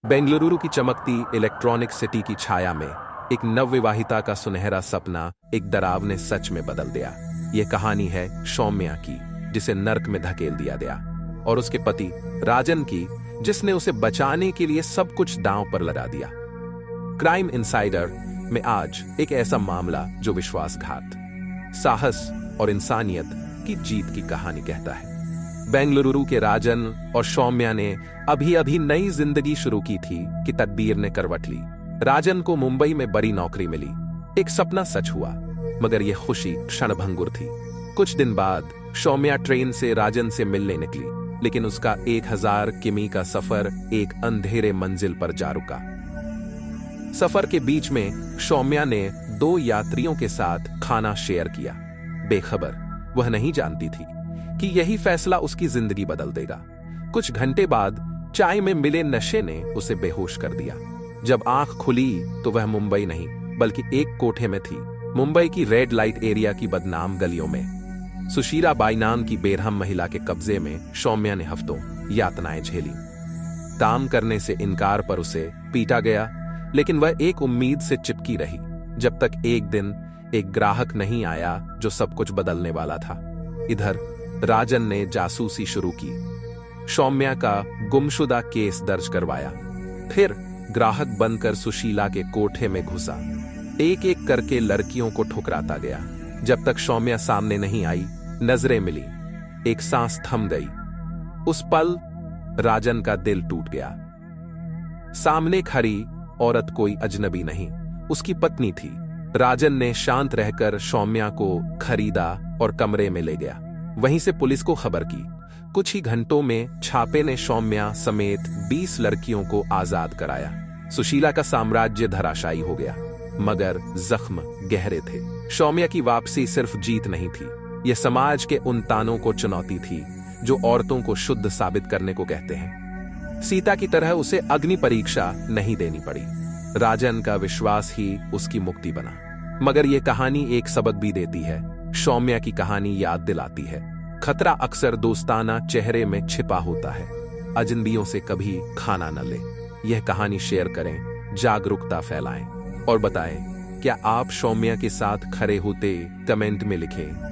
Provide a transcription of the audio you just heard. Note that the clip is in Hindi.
बेंगलुरु की चमकती इलेक्ट्रॉनिक सिटी की छाया में एक नवविवाहिता का सुनहरा सपना एक डरावने सच में बदल दिया। यह कहानी है सौम्या की, जिसे नर्क में धकेल दिया गया, और उसके पति राजन की, जिसने उसे बचाने के लिए सब कुछ दांव पर लगा दिया। क्राइम इनसाइडर में आज एक ऐसा मामला जो विश्वासघात, साहस और इंसानियत की जीत की कहानी कहता है। बेंगलुरु के राजन और सौम्या ने अभी अभी नई जिंदगी शुरू की थी कि तदबीर ने करवट ली। राजन को मुंबई में बड़ी नौकरी मिली, एक सपना सच हुआ, मगर यह खुशी क्षणभंगुर थी। कुछ दिन बाद सौम्या ट्रेन से राजन से मिलने निकली, लेकिन उसका 1000 किमी का सफर एक अंधेरे मंजिल पर जा रुका। सफर के बीच में सौम्या ने 2 यात्रियों के साथ खाना शेयर किया। बेखबर वह नहीं जानती थी कि यही फैसला उसकी जिंदगी बदल देगा। कुछ घंटे बाद चाय में मिले नशे ने उसे बेहोश कर दिया। जब आंख खुली तो वह मुंबई नहीं बल्कि एक कोठे में थी, मुंबई की रेड लाइट एरिया की बदनाम गलियों में। सुशीला बाई नाम की बेरहम महिला के कब्जे में सौम्या ने हफ्तों यातनाएं झेली। काम करने से इनकार पर उसे पीटा गया, लेकिन वह एक उम्मीद से चिपकी रही, जब तक एक दिन एक ग्राहक नहीं आया जो सब कुछ बदलने वाला था। इधर राजन ने जासूसी शुरू की, सौम्या का गुमशुदा केस दर्ज करवाया, फिर ग्राहक बनकर सुशीला के कोठे में घुसा। एक एक करके लड़कियों को ठुकराता गया, जब तक सौम्या सामने नहीं आई। नजरें मिली, एक सांस थम गई। उस पल राजन का दिल टूट गया। सामने खड़ी औरत कोई अजनबी नहीं, उसकी पत्नी थी। राजन ने शांत रहकर सौम्या को खरीदा और कमरे में ले गया। वहीं से पुलिस को खबर की। कुछ ही घंटों में छापे ने सौम्या समेत 20 लड़कियों को आजाद कराया। सुशीला का साम्राज्य धराशायी हो गया, मगर जख्म गहरे थे। सौम्या की वापसी सिर्फ जीत नहीं थी, यह समाज के उन तानों को चुनौती थी जो औरतों को शुद्ध साबित करने को कहते हैं। सीता की तरह उसे अग्नि परीक्षा नहीं देनी पड़ी। राजन का विश्वास ही उसकी मुक्ति बना। मगर यह कहानी एक सबक भी देती है। सौम्या की कहानी याद दिलाती है, खतरा अक्सर दोस्ताना चेहरे में छिपा होता है। अजनबियों से कभी खाना न ले। यह कहानी शेयर करें, जागरूकता फैलाएं और बताएं, क्या आप सौम्या के साथ खड़े होते? कमेंट में लिखें।